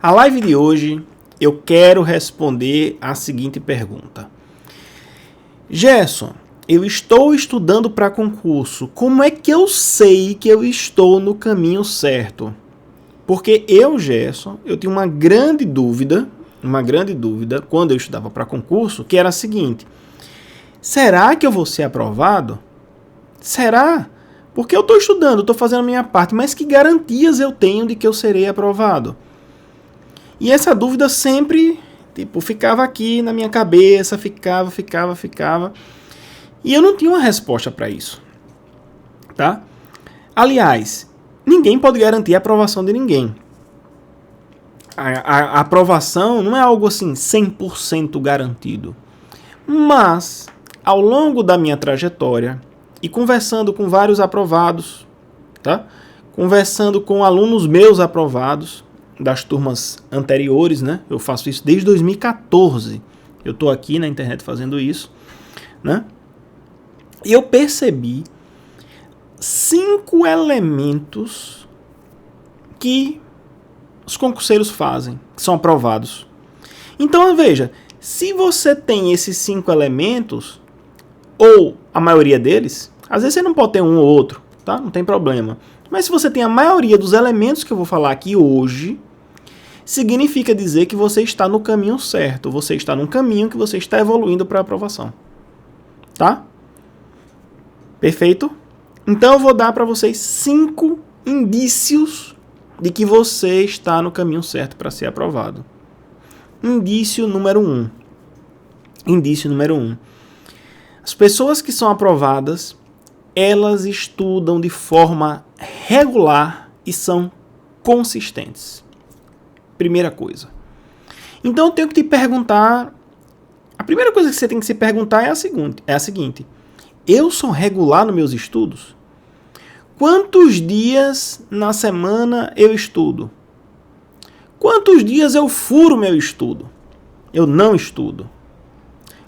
A live de hoje eu quero responder a seguinte pergunta. Gerson, eu estou estudando para concurso. Como é que eu sei que eu estou no caminho certo? Porque eu, Gerson, eu tinha uma grande dúvida quando eu estudava para concurso, que era a seguinte: será que eu vou ser aprovado? Será? Porque eu estou estudando, estou fazendo a minha parte, mas que garantias eu tenho de que eu serei aprovado? E essa dúvida sempre, ficava aqui na minha cabeça, ficava. E eu não tinha uma resposta para isso, tá? Aliás, ninguém pode garantir a aprovação de ninguém. A aprovação não é algo assim 100% garantido. Mas, ao longo da minha trajetória, e conversando com vários aprovados, tá? Conversando com alunos meus aprovados, das turmas anteriores, né? Eu faço isso desde 2014. Eu estou aqui na internet fazendo isso, né? E eu percebi 5 elementos que os concurseiros fazem, que são aprovados. Então, veja, se você tem esses 5 elementos, ou a maioria deles, às vezes você não pode ter um ou outro, tá? Não tem problema. Mas se você tem a maioria dos elementos que eu vou falar aqui hoje, significa dizer que você está no caminho certo, você está num caminho que você está evoluindo para a aprovação. Tá? Perfeito? Então eu vou dar para vocês 5 indícios de que você está no caminho certo para ser aprovado. Indício número 1. Indício número 1. As pessoas que são aprovadas, elas estudam de forma regular e são consistentes. Primeira coisa. Então eu tenho que te perguntar, a primeira coisa que você tem que se perguntar é a seguinte: eu sou regular nos meus estudos? Quantos dias na semana eu estudo? Quantos dias eu furo meu estudo? Eu não estudo.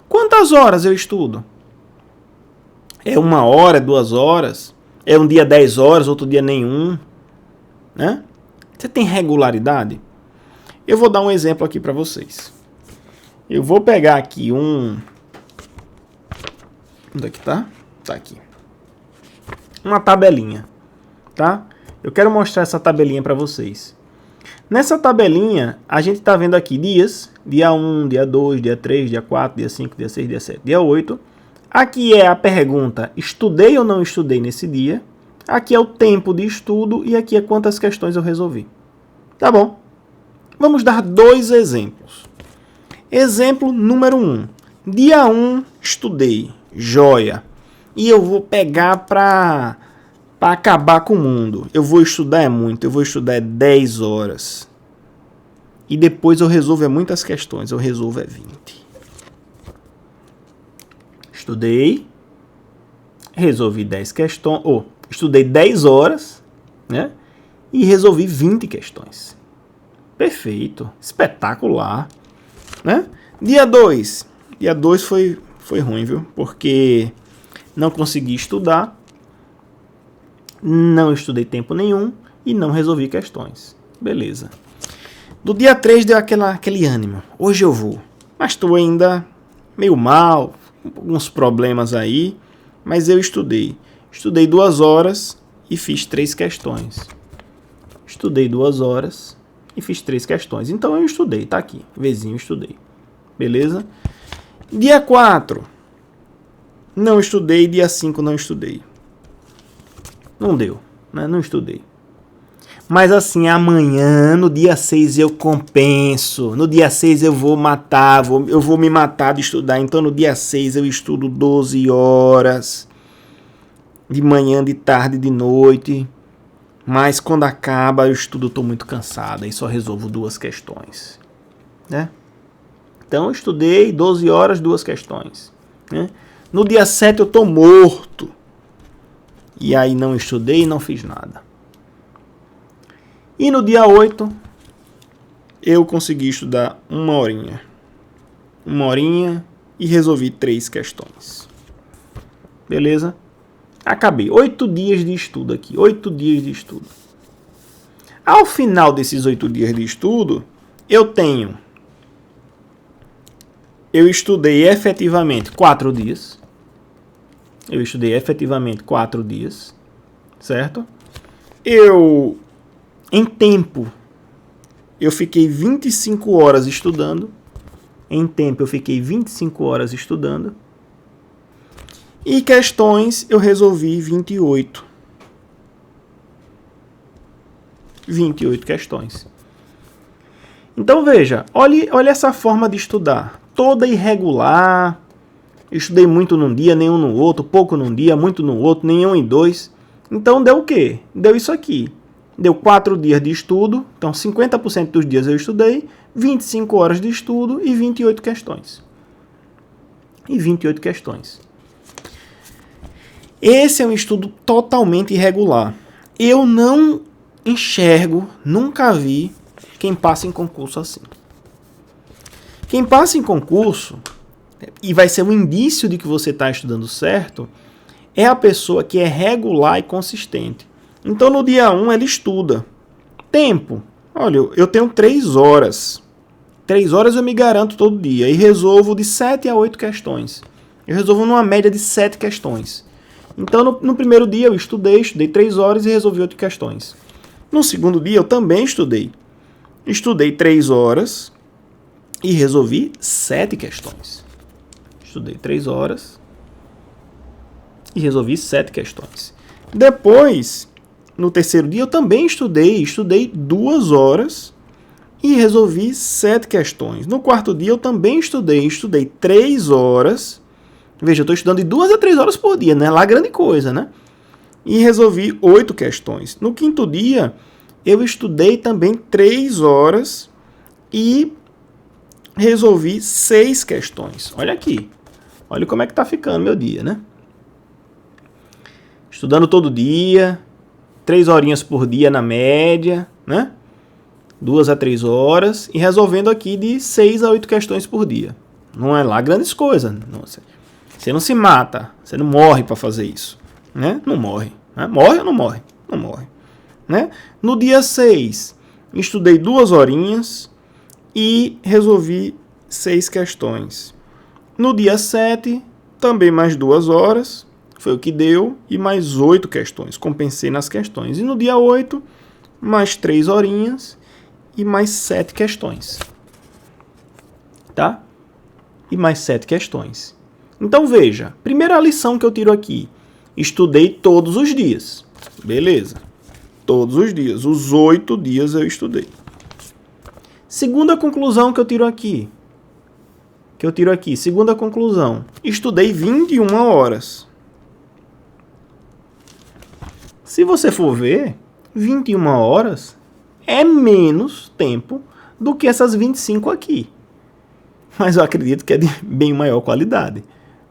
Quantas horas eu estudo? É 1 hora, 2 horas? É um dia 10 horas, outro dia nenhum? Né? Você tem regularidade? Eu vou dar um exemplo aqui para vocês. Eu vou pegar aqui Onde é que tá? Tá aqui. Uma tabelinha, tá? Eu quero mostrar essa tabelinha para vocês. Nessa tabelinha, a gente tá vendo aqui dias. Dia 1, dia 2, dia 3, dia 4, dia 5, dia 6, dia 7, dia 8. Aqui é a pergunta: estudei ou não estudei nesse dia? Aqui é o tempo de estudo e aqui é quantas questões eu resolvi. Tá bom? Vamos dar 2 exemplos. Exemplo número 1. Dia 1, estudei. Joia. E eu vou pegar para acabar com o mundo. Eu vou estudar muito. Eu vou estudar 10 horas. E depois eu resolvo muitas questões. Eu resolvo 20. Estudei. Resolvi 10 questões. Estudei 10 horas. Né? E resolvi 20 questões. Perfeito. Espetacular. Né? Dia 2. Dia 2 foi ruim, viu? Porque não consegui estudar. Não estudei tempo nenhum. E não resolvi questões. Beleza. Do dia 3 deu aquele ânimo. Hoje eu vou. Mas estou ainda meio mal. Alguns problemas aí. Mas eu estudei. Estudei 2 horas e fiz 3 questões. Estudei 2 horas e fiz 3 questões. Então eu estudei, tá aqui. Vezinho, estudei. Beleza? Dia 4. Não estudei. Dia 5 não estudei. Não deu, né? Não estudei. Mas assim, amanhã, no dia 6 eu compenso. No dia 6 eu vou eu vou me matar de estudar. Então no dia 6 eu estudo 12 horas. De manhã, de tarde, de noite. Mas quando acaba, eu estudo, estou muito cansado. Aí só resolvo 2 questões. Né? Então eu estudei 12 horas, 2 questões. Né? No dia 7 eu estou morto. E aí não estudei e não fiz nada. E no dia 8, eu consegui estudar 1 horinha. 1 horinha e resolvi 3 questões. Beleza? Acabei. 8 dias de estudo aqui. 8 dias de estudo. Ao final desses 8 dias de estudo, Eu estudei efetivamente 4 dias. Certo? Em tempo, eu fiquei 25 horas estudando. E questões eu resolvi 28. 28 questões. Então veja, olha essa forma de estudar. Toda irregular. Eu estudei muito num dia, nenhum no outro, pouco num dia, muito no outro, nenhum em 2. Então deu o quê? Deu isso aqui. Deu 4 dias de estudo, então 50% dos dias eu estudei, 25 horas de estudo e 28 questões. Esse é um estudo totalmente irregular. Eu não enxergo, nunca vi quem passa em concurso assim. Quem passa em concurso, e vai ser um indício de que você está estudando certo, é a pessoa que é regular e consistente. Então, no dia 1, ele estuda. Tempo. Olha, eu tenho 3 horas. 3 horas eu me garanto todo dia. E resolvo de 7 a 8 questões. Eu resolvo numa média de 7 questões. Então, no primeiro dia eu estudei 3 horas e resolvi 8 questões. No segundo dia eu também estudei. Estudei 3 horas e resolvi 7 questões. Estudei 3 horas e resolvi 7 questões. Depois, no terceiro dia, eu também estudei 2 horas e resolvi 7 questões. No quarto dia, eu também estudei 3 horas. Veja, eu estou estudando de 2 a 3 horas por dia, não é lá grande coisa, né? E resolvi 8 questões. No quinto dia, eu estudei também 3 horas e resolvi 6 questões. Olha aqui. Olha como é que está ficando meu dia, né? Estudando todo dia, 3 horinhas por dia na média, né? 2 a 3 horas e resolvendo aqui de 6 a 8 questões por dia. Não é lá grandes coisas. Você não se mata, você não morre para fazer isso, né? Não morre. Né? Morre ou não morre? Não morre. Né? No dia 6, estudei 2 horinhas e resolvi 6 questões. No dia 7, também mais 2 horas, foi o que deu, e mais 8 questões, compensei nas questões. E no dia 8, mais 3 horinhas e mais 7 questões. Tá? E mais 7 questões. Então veja, primeira lição que eu tiro aqui, estudei todos os dias. Beleza. Todos os dias, os 8 dias eu estudei. Segunda conclusão que eu tiro aqui. Segunda conclusão. Estudei 21 horas. Se você for ver, 21 horas é menos tempo do que essas 25 aqui. Mas eu acredito que é de bem maior qualidade.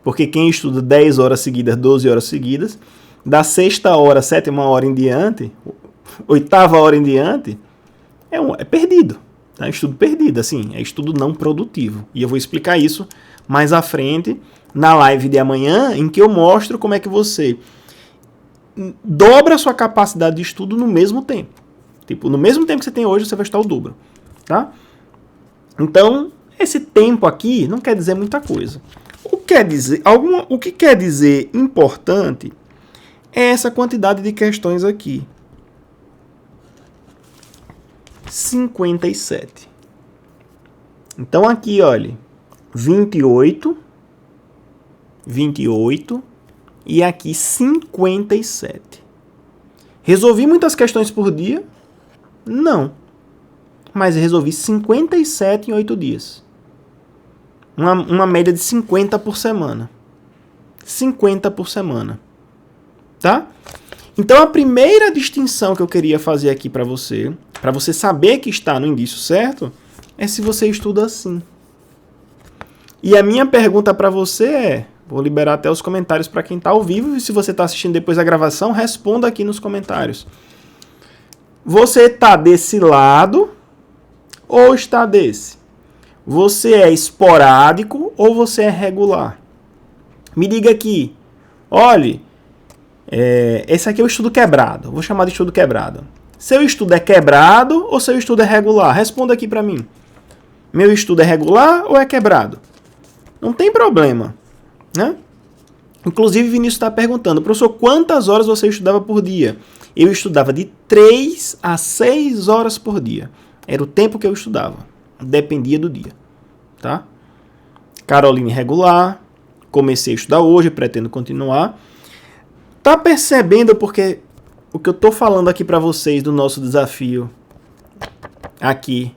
Porque quem estuda 10 horas seguidas, 12 horas seguidas, da 6ª hora, 7ª hora em diante, 8ª hora em diante, é perdido. É estudo perdido, assim, é estudo não produtivo. E eu vou explicar isso mais à frente, na live de amanhã, em que eu mostro como é que você dobra a sua capacidade de estudo no mesmo tempo. Tipo, no mesmo tempo que você tem hoje, você vai estudar o dobro. Tá? Então, esse tempo aqui não quer dizer muita coisa. O que quer dizer importante é essa quantidade de questões aqui. 57. Então aqui, olha, 28 e aqui 57. Resolvi muitas questões por dia? Não. Mas resolvi 57 em 8 dias. Uma média de 50 por semana. 50 por semana. Tá? Então a primeira distinção que eu queria fazer aqui para você saber que está no indício certo, é se você estuda assim. E a minha pergunta para você é, vou liberar até os comentários para quem está ao vivo, e se você está assistindo depois da gravação, responda aqui nos comentários. Você está desse lado ou está desse? Você é esporádico ou você é regular? Me diga aqui. Olhe, esse aqui é o estudo quebrado. Vou chamar de estudo quebrado. Seu estudo é quebrado ou seu estudo é regular? Responda aqui para mim. Meu estudo é regular ou é quebrado? Não tem problema, né? Inclusive, Vinícius está perguntando, professor, quantas horas você estudava por dia? Eu estudava de 3 a 6 horas por dia. Era o tempo que eu estudava. Dependia do dia, tá? Caroline regular. Comecei a estudar hoje, pretendo continuar. Tá percebendo porque o que eu tô falando aqui para vocês do nosso desafio aqui,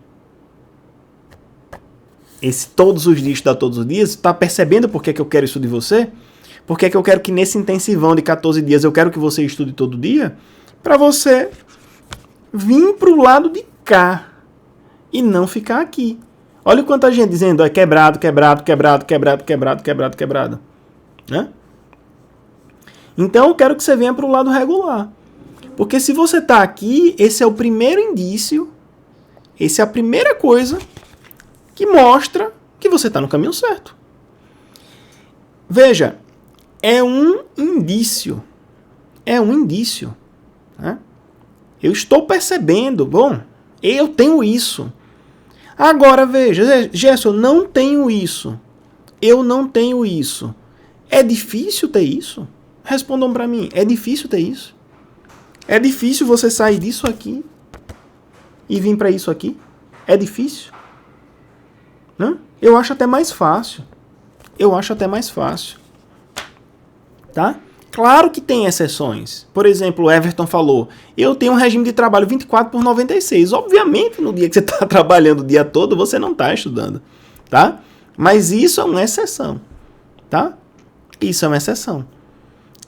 esse todos os dias, estudar todos os dias, tá percebendo por que eu quero isso de você? Por que eu quero que nesse intensivão de 14 dias eu quero que você estude todo dia? Para você vir pro lado de cá e não ficar aqui. Olha quanta gente dizendo, é quebrado, né? Então eu quero que você venha para o lado regular. Porque se você está aqui, esse é o primeiro indício, essa é a primeira coisa que mostra que você está no caminho certo. Veja, é um indício. É um indício. Né? Eu estou percebendo, bom, eu tenho isso. Agora veja, Gerson, eu não tenho isso. Eu não tenho isso. É difícil ter isso? Respondam para mim, é difícil ter isso? É difícil você sair disso aqui e vir para isso aqui? É difícil? Não? Eu acho até mais fácil. Tá? Claro que tem exceções. Por exemplo, o Everton falou, eu tenho um regime de trabalho 24/96. Obviamente, no dia que você está trabalhando o dia todo, você não está estudando. Tá? Mas isso é uma exceção. Tá? Isso é uma exceção.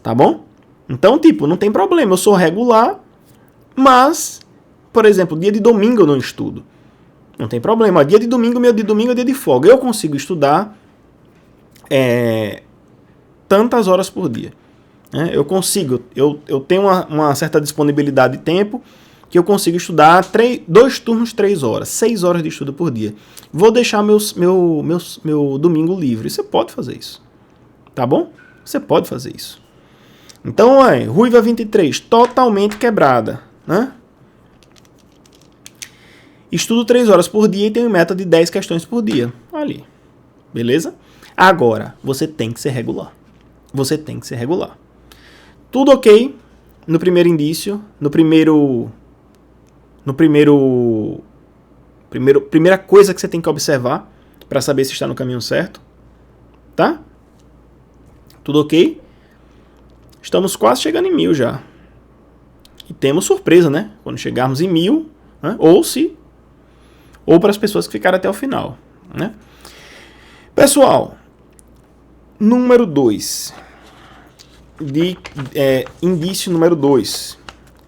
Tá bom? Então, não tem problema. Eu sou regular, mas, por exemplo, dia de domingo eu não estudo. Não tem problema. Dia de domingo, meu dia de domingo é dia de folga. Eu consigo estudar tantas horas por dia. Eu consigo. Eu tenho uma certa disponibilidade de tempo que eu consigo estudar 2 turnos, 3 horas. 6 horas de estudo por dia. Vou deixar meu domingo livre. Você pode fazer isso. Tá bom? Você pode fazer isso. Então, Ruiva 23, totalmente quebrada, né? Estudo 3 horas por dia e tenho meta de 10 questões por dia. Ali. Beleza? Agora, você tem que ser regular. Tudo ok no primeiro indício, primeira coisa que você tem que observar para saber se está no caminho certo. Tá? Tudo ok? Estamos quase chegando em 1000 já. E temos surpresa, né? Quando chegarmos em 1000, né? Ou para as pessoas que ficaram até o final, né? Pessoal, número 2. Indício número 2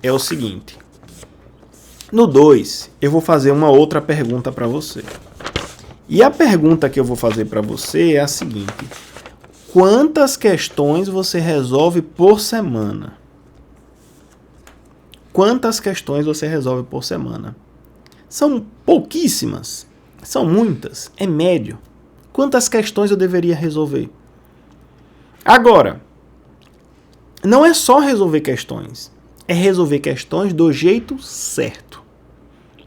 é o seguinte. No 2, eu vou fazer uma outra pergunta para você. E a pergunta que eu vou fazer para você é a seguinte. Quantas questões você resolve por semana? Quantas questões você resolve por semana? São pouquíssimas? São muitas? É médio? Quantas questões eu deveria resolver? Agora, não é só resolver questões. É resolver questões do jeito certo.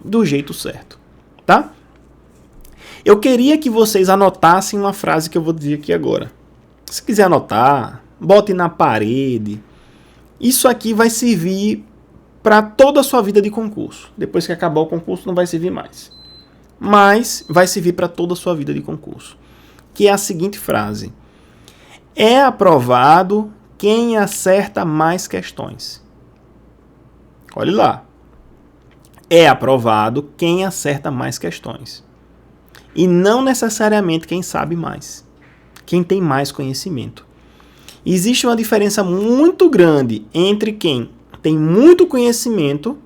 Do jeito certo. Tá? Eu queria que vocês anotassem uma frase que eu vou dizer aqui agora. Se quiser anotar, bote na parede. Isso aqui vai servir para toda a sua vida de concurso. Depois que acabar o concurso não vai servir mais. Mas vai servir para toda a sua vida de concurso. Que é a seguinte frase. É aprovado quem acerta mais questões. Olhe lá. É aprovado quem acerta mais questões. E não necessariamente quem sabe mais. Quem tem mais conhecimento. Existe uma diferença muito grande entre quem tem muito conhecimento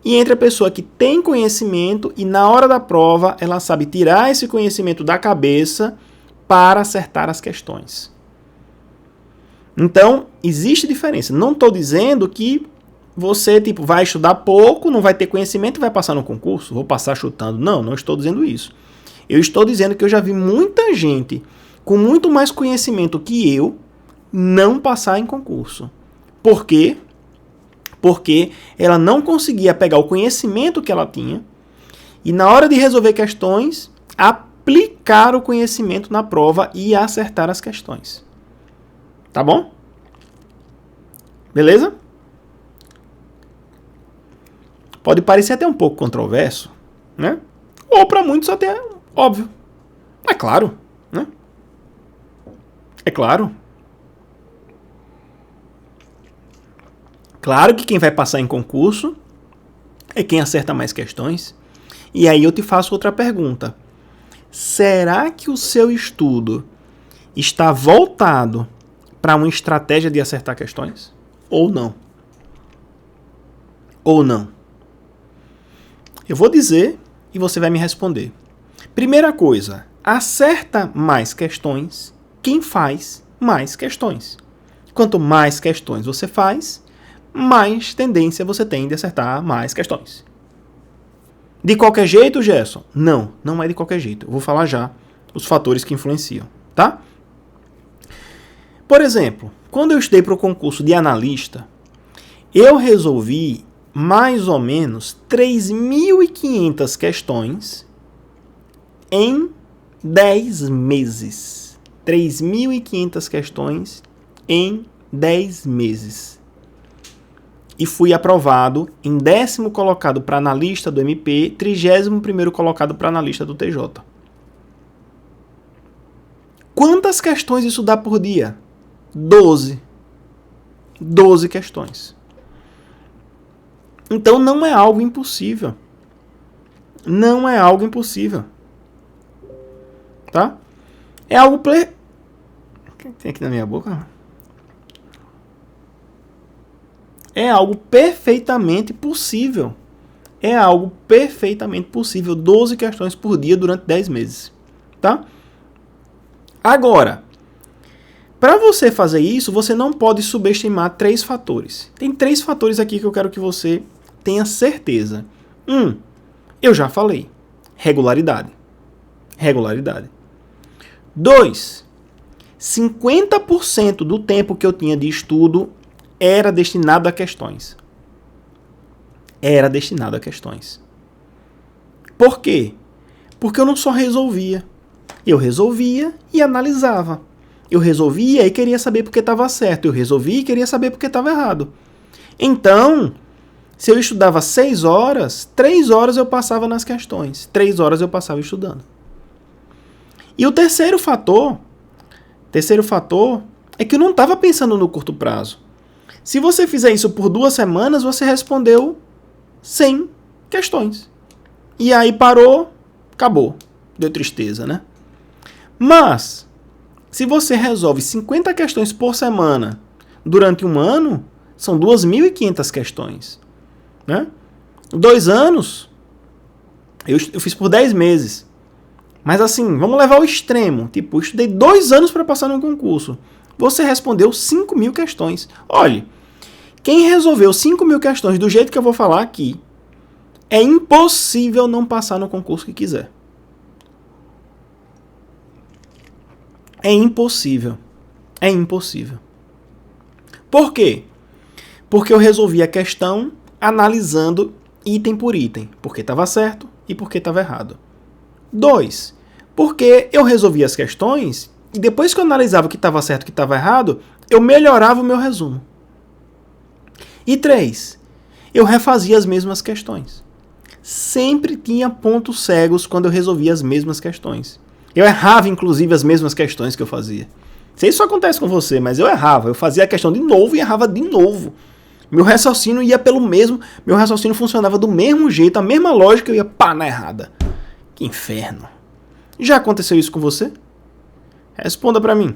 e entre a pessoa que tem conhecimento e na hora da prova ela sabe tirar esse conhecimento da cabeça para acertar as questões. Então, existe diferença. Não estou dizendo que você vai estudar pouco, não vai ter conhecimento e vai passar no concurso, vou passar chutando. Não estou dizendo isso. Eu estou dizendo que eu já vi muita gente com muito mais conhecimento que eu não passar em concurso. Por quê? Porque ela não conseguia pegar o conhecimento que ela tinha e na hora de resolver questões, aplicar o conhecimento na prova e acertar as questões. Tá bom? Beleza? Pode parecer até um pouco controverso, né? Ou para muitos até óbvio. É claro, né? É claro. Claro que quem vai passar em concurso é quem acerta mais questões. E aí eu te faço outra pergunta. Será que o seu estudo está voltado para uma estratégia de acertar questões? Ou não? Ou não? Eu vou dizer e você vai me responder. Primeira coisa, acerta mais questões quem faz mais questões. Quanto mais questões você faz, mais tendência você tem de acertar mais questões. De qualquer jeito, Gerson? Não, não é de qualquer jeito. Eu vou falar já os fatores que influenciam, tá? Por exemplo, quando eu estudei para o concurso de analista, eu resolvi mais ou menos 3.500 questões em 10 meses. 3.500 questões em 10 meses. E fui aprovado em 10º colocado para analista do MP, 31º colocado para analista do TJ. Quantas questões isso dá por dia? 12. 12 questões. Então não é algo impossível. Não é algo impossível. Tá? É algo... O que tem aqui na minha boca? É algo perfeitamente possível. É algo perfeitamente possível. 12 questões por dia durante 10 meses. Tá? Agora, para você fazer isso, você não pode subestimar 3 fatores. Tem 3 fatores aqui que eu quero que você tenha certeza. 1, eu já falei. Regularidade. Regularidade. 2, 50% do tempo que eu tinha de estudo era destinado a questões. Era destinado a questões. Por quê? Porque eu não só resolvia. Eu resolvia e analisava. Eu resolvia e queria saber porque estava certo. Eu resolvia e queria saber porque estava errado. Então, se eu estudava 6 horas, 3 horas eu passava nas questões. 3 horas eu passava estudando. E o terceiro fator é que eu não estava pensando no curto prazo. Se você fizer isso por 2 semanas, você respondeu 100 questões. E aí parou, acabou. Deu tristeza, né? Mas, se você resolve 50 questões por semana durante um ano, são 2.500 questões. Né? 2 anos, eu fiz por 10 meses. Mas assim, vamos levar ao extremo. Tipo, eu estudei 2 anos para passar no concurso. Você respondeu 5.000 questões. Olhe, quem resolveu 5.000 questões do jeito que eu vou falar aqui, é impossível não passar no concurso que quiser. É impossível. É impossível. Por quê? Porque eu resolvi a questão analisando item por item. Porque estava certo e porque estava errado. 2. Porque eu resolvi as questões e depois que eu analisava o que estava certo e o que estava errado, eu melhorava o meu resumo. E 3. Eu refazia as mesmas questões. Sempre tinha pontos cegos quando eu resolvia as mesmas questões. Eu errava, inclusive, as mesmas questões que eu fazia. Não sei se isso acontece com você, mas eu errava. Eu fazia a questão de novo e errava de novo. Meu raciocínio ia pelo mesmo... Meu raciocínio funcionava do mesmo jeito, a mesma lógica, eu ia pá na errada. Que inferno. Já aconteceu isso com você? Responda pra mim.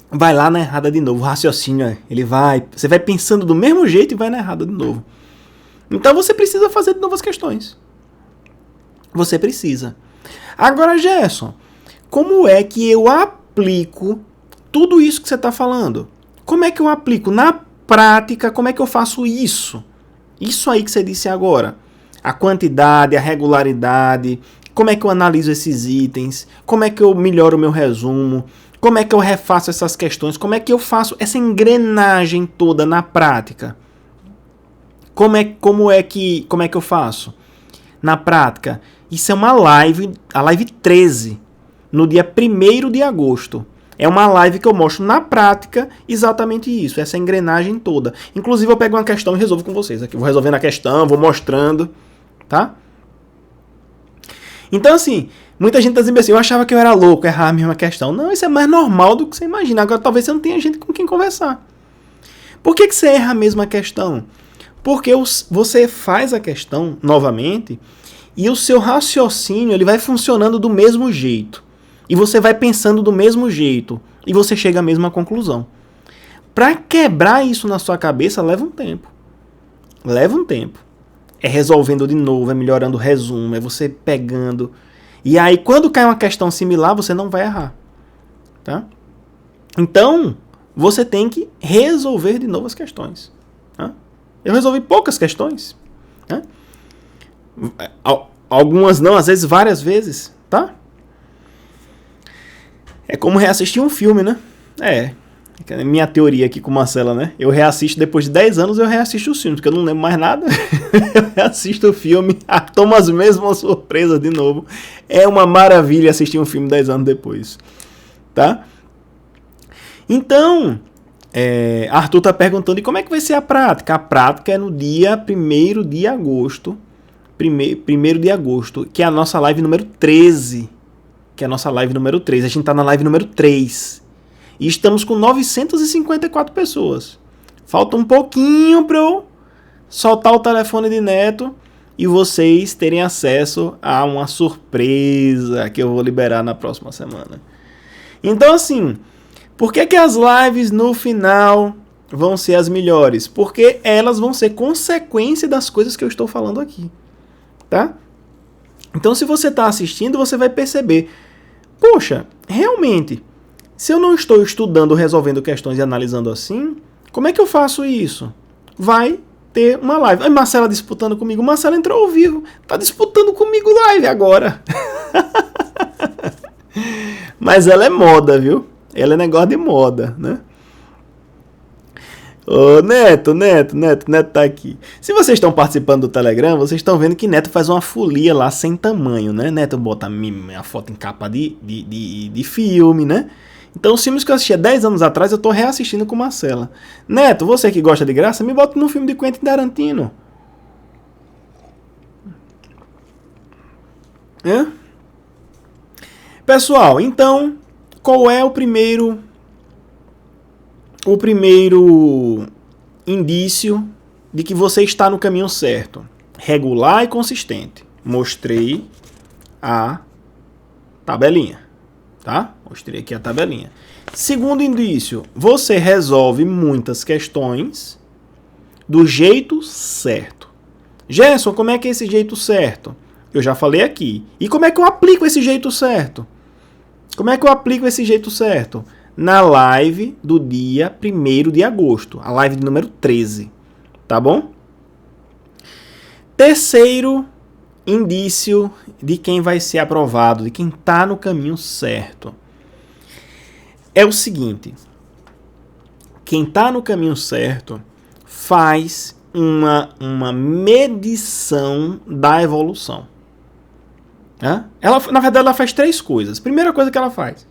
Vai lá na errada de novo. O raciocínio, ele vai... Você vai pensando do mesmo jeito e vai na errada de novo. Então você precisa fazer de novas questões. Você precisa. Agora, Gerson, como é que eu aplico tudo isso que você está falando? Como é que eu aplico na prática? Como é que eu faço isso? Isso aí que você disse agora. A quantidade, a regularidade. Como é que eu analiso esses itens? Como é que eu melhoro o meu resumo? Como é que eu refaço essas questões? Como é que eu faço essa engrenagem toda na prática? Como é que eu faço? Na prática, isso é uma live, a live 13, no dia 1º de agosto. É uma live que eu mostro na prática exatamente isso, essa engrenagem toda. Inclusive eu pego uma questão e resolvo com vocês aqui. Vou resolvendo a questão, vou mostrando, tá? Então assim, muita gente tá dizendo assim, eu achava que eu era louco, errar a mesma questão. Não, isso é mais normal do que você imagina. Agora talvez você não tenha gente com quem conversar. Por que você erra a mesma questão? Porque você faz a questão novamente e o seu raciocínio ele vai funcionando do mesmo jeito. E você vai pensando do mesmo jeito. E você chega à mesma conclusão. Para quebrar isso na sua cabeça, leva um tempo. Leva um tempo. É resolvendo de novo, é melhorando o resumo, é você pegando. E aí, quando cai uma questão similar, você não vai errar. Tá? Então, você tem que resolver de novo as questões. Tá? Eu resolvi poucas questões. Tá? Algumas não, às vezes várias vezes. Tá? É como reassistir um filme, né? Minha teoria aqui com Marcela, né? Eu reassisto depois de 10 anos, eu reassisto os filmes, porque eu não lembro mais nada. Eu reassisto o filme, tomo as mesmas surpresas de novo. É uma maravilha assistir um filme 10 anos depois. Tá? Então, Arthur tá perguntando, e como é que vai ser a prática? A prática é no dia 1º de agosto. 1º de agosto, que é a nossa live número 13. A gente tá na live número 3. E estamos com 954 pessoas. Falta um pouquinho para eu soltar o telefone de Neto e vocês terem acesso a uma surpresa que eu vou liberar na próxima semana. Então assim, por que as lives no final vão ser as melhores? Porque elas vão ser consequência das coisas que eu estou falando aqui. Tá? Então se você está assistindo, você vai perceber, poxa, realmente, se eu não estou estudando, resolvendo questões e analisando assim, como é que eu faço isso? Vai ter uma live. A Marcela disputando comigo. Marcela entrou ao vivo. Tá disputando comigo live agora. Mas ela é moda, viu? Ela é negócio de moda, né? Ô, Neto tá aqui. Se vocês estão participando do Telegram, vocês estão vendo que Neto faz uma folia lá sem tamanho, né? Neto bota a foto em capa de filme, né? Então os filmes que eu assisti há 10 anos atrás, eu tô reassistindo com Marcela. Neto, você que gosta de graça, me bota num filme de Quentin Tarantino. Pessoal, então, qual é o primeiro indício de que você está no caminho certo? Regular e consistente. Mostrei a tabelinha, tá? Mostrei aqui a tabelinha. Segundo indício, você resolve muitas questões do jeito certo. Gerson, como é que é esse jeito certo? Eu já falei aqui. E como é que eu aplico esse jeito certo? Na live do dia 1º de agosto, a live de número 13, tá bom? Terceiro indício de quem vai ser aprovado, de quem está no caminho certo, é o seguinte: quem está no caminho certo faz uma medição da evolução. Na verdade, ela faz 3 coisas. Primeira coisa que ela faz,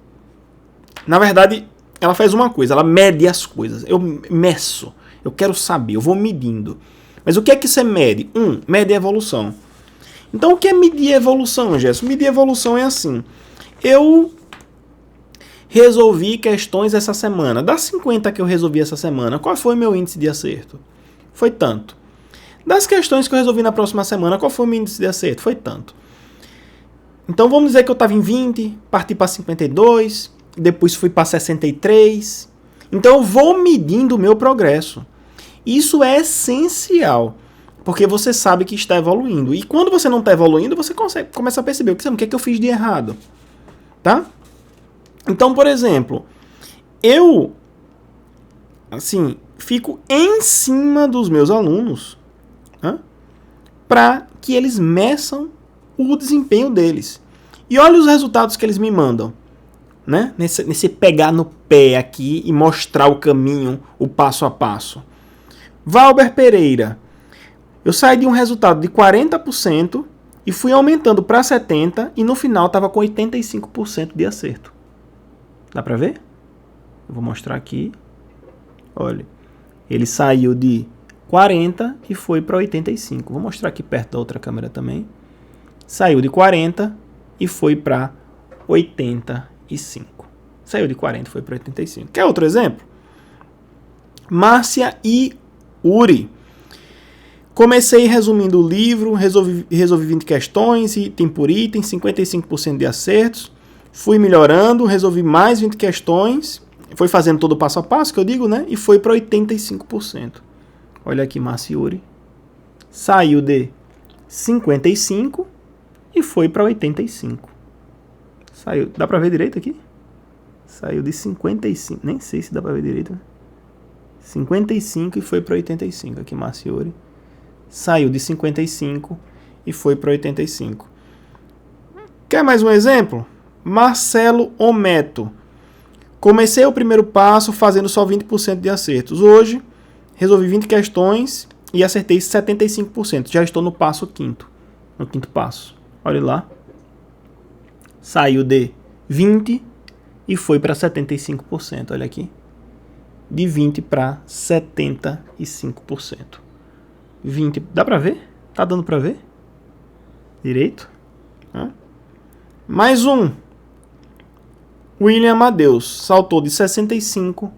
na verdade, ela faz uma coisa, ela mede as coisas. Eu meço, eu quero saber, eu vou medindo. Mas o que é que você mede? Mede a evolução. Então, o que é medir a evolução, Gerson? Medir a evolução é assim. Eu resolvi questões essa semana. Das 50 que eu resolvi essa semana, qual foi o meu índice de acerto? Foi tanto. Das questões que eu resolvi na próxima semana, qual foi o meu índice de acerto? Foi tanto. Então, vamos dizer que eu estava em 20, parti para 52, depois fui para 63. Então, eu vou medindo o meu progresso. Isso é essencial, porque você sabe que está evoluindo. E quando você não está evoluindo, você começa a perceber o que é que eu fiz de errado. Tá? Então, por exemplo, eu fico em cima dos meus alunos, para que eles meçam o desempenho deles. E olha os resultados que eles me mandam. Né? Nesse pegar no pé aqui e mostrar o caminho, o passo a passo. Valber Pereira, Eu saí de um resultado de 40% e fui aumentando para 70% e no final estava com 85% de acerto. Dá para ver? Eu vou mostrar aqui. Olha, ele saiu de 40 e foi para 85. Vou mostrar aqui perto da outra câmera também. Saiu de 40 e foi para 85. Saiu de 40 e foi para 85. Quer outro exemplo? Márcia e Uri. Comecei resumindo o livro, resolvi 20 questões, item por item, 55% de acertos. Fui melhorando, resolvi mais 20 questões, foi fazendo todo o passo a passo, que eu digo, né? E foi para 85%. Olha aqui, Márcia e Uri. Saiu de 55 e foi para 85. Saiu, dá para ver direito aqui? Saiu de 55, nem sei se dá para ver direito, né? 55 e foi para 85. Aqui, Márcia e Uri. Saiu de 55 e foi para 85. Quer mais um exemplo? Marcelo Ometo. Comecei o primeiro passo fazendo só 20% de acertos. Hoje, resolvi 20 questões e acertei 75%. Já estou no passo quinto. No quinto passo. Olha lá. Saiu de 20 e foi para 75%. Olha aqui. De 20 para 75%. 20. Dá para ver? Tá dando para ver? Direito? Mais um. William Amadeus saltou de 65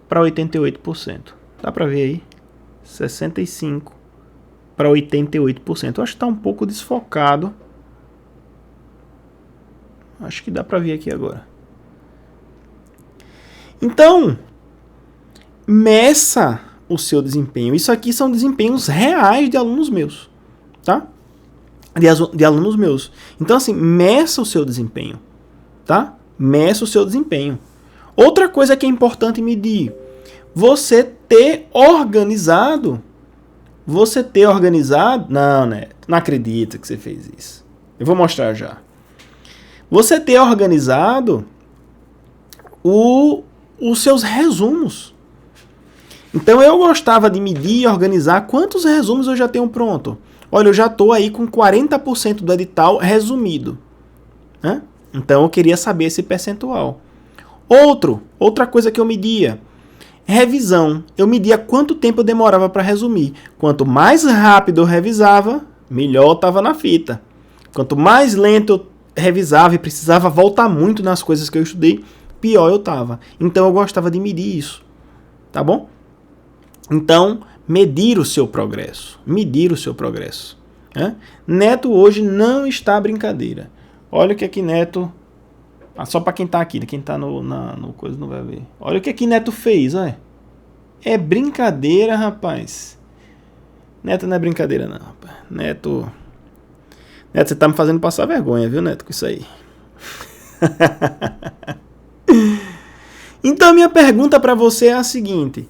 para 88%. Dá para ver aí? 65 para 88%. Eu acho que está um pouco desfocado. Acho que dá para ver aqui agora. Então, meça o seu desempenho. Isso aqui são desempenhos reais de alunos meus, tá? De alunos meus. Então, assim, meça o seu desempenho, tá? Meça o seu desempenho. Outra coisa que é importante medir, você ter organizado. Não, Neto, não acredito que você fez isso. Eu vou mostrar já. Você ter organizado os seus resumos. Então eu gostava de medir e organizar quantos resumos eu já tenho pronto. Olha, eu já estou aí com 40% do edital resumido, né? Então eu queria saber esse percentual. Outra coisa que eu media, revisão. Eu media quanto tempo eu demorava para resumir. Quanto mais rápido eu revisava, melhor eu estava na fita. Quanto mais lento eu revisava e precisava voltar muito nas coisas que eu estudei, pior eu estava. Então eu gostava de medir isso, tá bom? Então, medir o seu progresso. Medir o seu progresso. Né? Neto hoje não está brincadeira. Olha o que aqui Neto... só para quem está aqui, quem está no coisa não vai ver. Olha o que aqui Neto fez, olha. É brincadeira, rapaz. Neto não é brincadeira não, rapaz. Neto, você tá me fazendo passar vergonha, viu, Neto, com isso aí. Então, minha pergunta para você é a seguinte.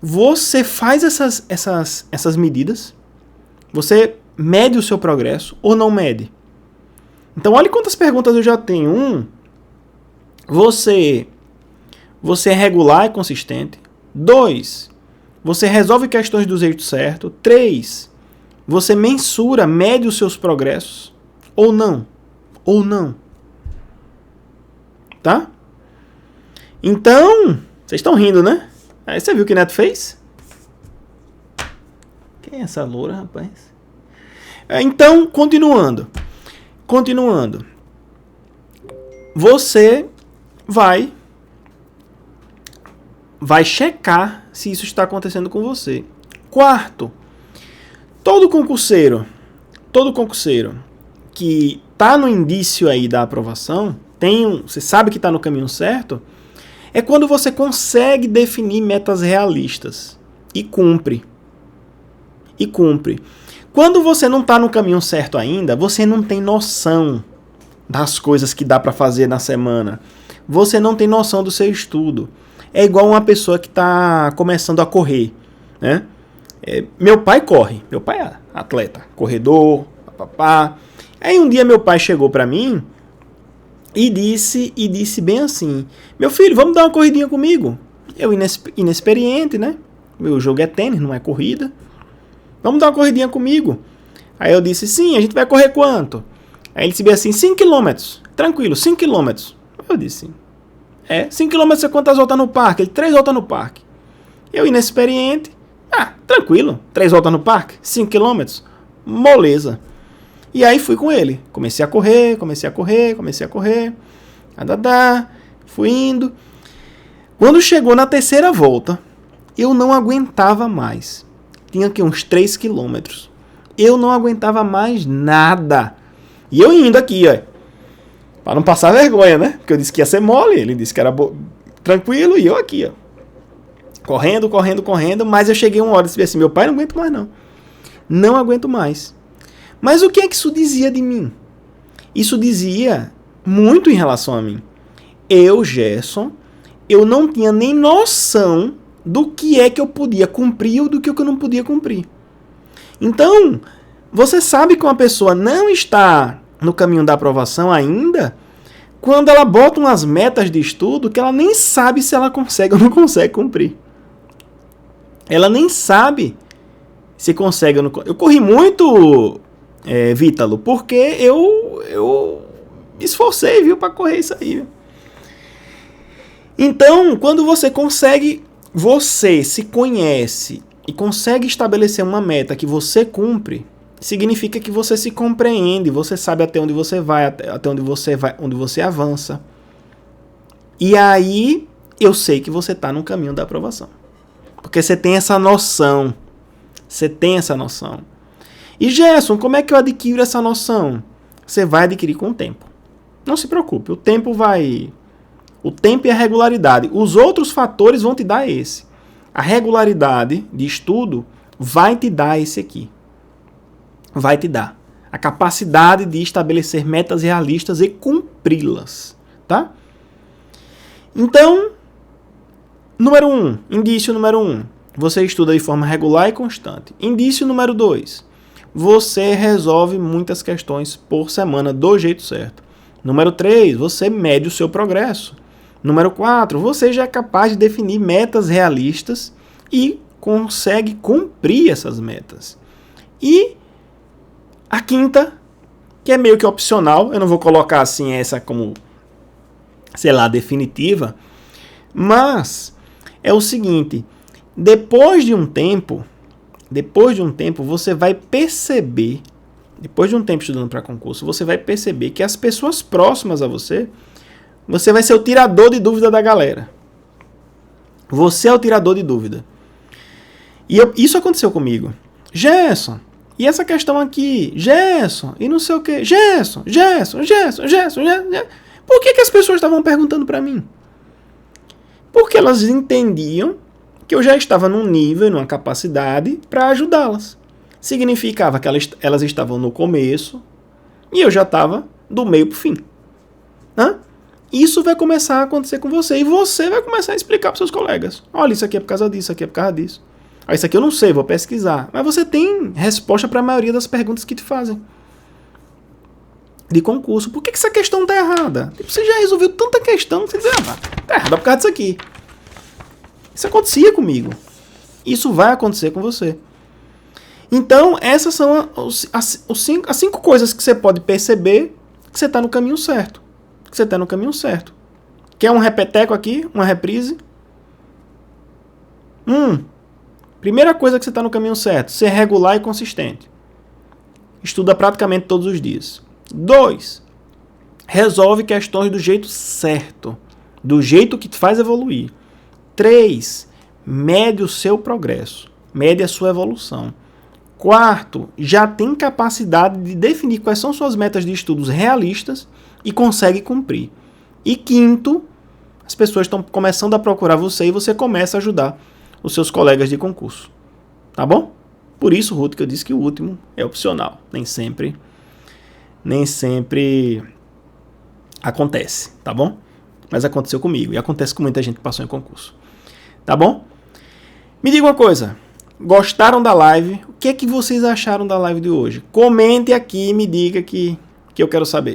Você faz essas medidas? Você mede o seu progresso ou não mede? Então, olha quantas perguntas eu já tenho. Você é regular e consistente. 2, você resolve questões do jeito certo. 3, você mensura, mede os seus progressos. Ou não. Tá? Então, vocês estão rindo, né? Aí você viu o que o Neto fez? Quem é essa loura, rapaz? Então, continuando. Você vai checar se isso está acontecendo com você. 4, todo concurseiro que está no indício aí da aprovação, você sabe que está no caminho certo, é quando você consegue definir metas realistas e cumpre. Quando você não está no caminho certo ainda, você não tem noção das coisas que dá para fazer na semana. Você não tem noção do seu estudo. É igual uma pessoa que está começando a correr, né? Meu pai corre. Meu pai é atleta, corredor, papapá. Aí um dia meu pai chegou para mim e disse bem assim: meu filho, vamos dar uma corridinha comigo? Eu inexperiente, né? Meu jogo é tênis, não é corrida. Vamos dar uma corridinha comigo. Aí eu disse, sim, a gente vai correr quanto? Aí ele disse assim, 5 km. Tranquilo, 5 km. Eu disse, 5 km é quantas voltas no parque? Ele, 3 voltas no parque. Eu, inexperiente, tranquilo, 3 voltas no parque, 5 km, moleza. E aí fui com ele. Comecei a correr. Fui indo. Quando chegou na terceira volta, eu não aguentava mais. Tinha aqui uns 3 quilômetros. Eu não aguentava mais nada. E eu indo aqui, ó. Para não passar vergonha, né? Porque eu disse que ia ser mole. Ele disse que era tranquilo. E eu aqui, ó. Correndo. Mas eu cheguei uma hora e disse assim, meu pai, não aguento mais não. Não aguento mais. Mas o que é que isso dizia de mim? Isso dizia muito em relação a mim. Eu, Gerson, eu não tinha nem noção do que é que eu podia cumprir ou do que eu não podia cumprir. Então, você sabe que uma pessoa não está no caminho da aprovação ainda quando ela bota umas metas de estudo que ela nem sabe se ela consegue ou não consegue cumprir. Ela nem sabe se consegue ou não consegue. Eu corri muito, Vítalo, porque eu me esforcei, viu, para correr isso aí. Viu? Então, quando você se conhece e consegue estabelecer uma meta que você cumpre, significa que você se compreende, você sabe até onde você vai, onde você avança. E aí, eu sei que você está no caminho da aprovação. Porque você tem essa noção. E Gerson, como é que eu adquiro essa noção? Você vai adquirir com o tempo. Não se preocupe, o tempo e a regularidade. Os outros fatores vão te dar esse. A regularidade de estudo vai te dar esse aqui. Vai te dar a capacidade de estabelecer metas realistas e cumpri-las, tá? Então, indício número 1, você estuda de forma regular e constante. Indício número 2, você resolve muitas questões por semana do jeito certo. Número 3, você mede o seu progresso. Número 4, você já é capaz de definir metas realistas e consegue cumprir essas metas. E a quinta, que é meio que opcional, eu não vou colocar assim essa como, definitiva, mas é o seguinte, depois de um tempo você vai perceber, depois de um tempo estudando para concurso, você vai perceber que as pessoas próximas a você vai ser o tirador de dúvida da galera. Você é o tirador de dúvida. E isso aconteceu comigo. Gerson, e essa questão aqui? Gerson, e não sei o que. Gerson. Por que as pessoas estavam perguntando para mim? Porque elas entendiam que eu já estava num nível, numa capacidade para ajudá-las. Significava que elas estavam no começo e eu já estava do meio para o fim. Isso vai começar a acontecer com você. E você vai começar a explicar para seus colegas. Olha, isso aqui é por causa disso, isso aqui é por causa disso. Isso aqui eu não sei, vou pesquisar. Mas você tem resposta para a maioria das perguntas que te fazem. De concurso. Por que essa questão está errada? Você já resolveu tanta questão que você diz, tá errada por causa disso aqui. Isso acontecia comigo. Isso vai acontecer com você. Então, essas são as 5 coisas que você pode perceber que você está no caminho certo. Quer um repeteco aqui? Uma reprise? Primeira coisa que você está no caminho certo. Ser regular e consistente. Estuda praticamente todos os dias. 2. Resolve questões do jeito certo. Do jeito que te faz evoluir. 3. Mede o seu progresso. Mede a sua evolução. 4. Já tem capacidade de definir quais são suas metas de estudos realistas e consegue cumprir. E 5, as pessoas estão começando a procurar você e você começa a ajudar os seus colegas de concurso. Tá bom? Por isso, Ruth, que eu disse que o último é opcional. Nem sempre acontece, tá bom? Mas aconteceu comigo e acontece com muita gente que passou em concurso. Tá bom? Me diga uma coisa. Gostaram da live? O que é que vocês acharam da live de hoje? Comente aqui e me diga que eu quero saber.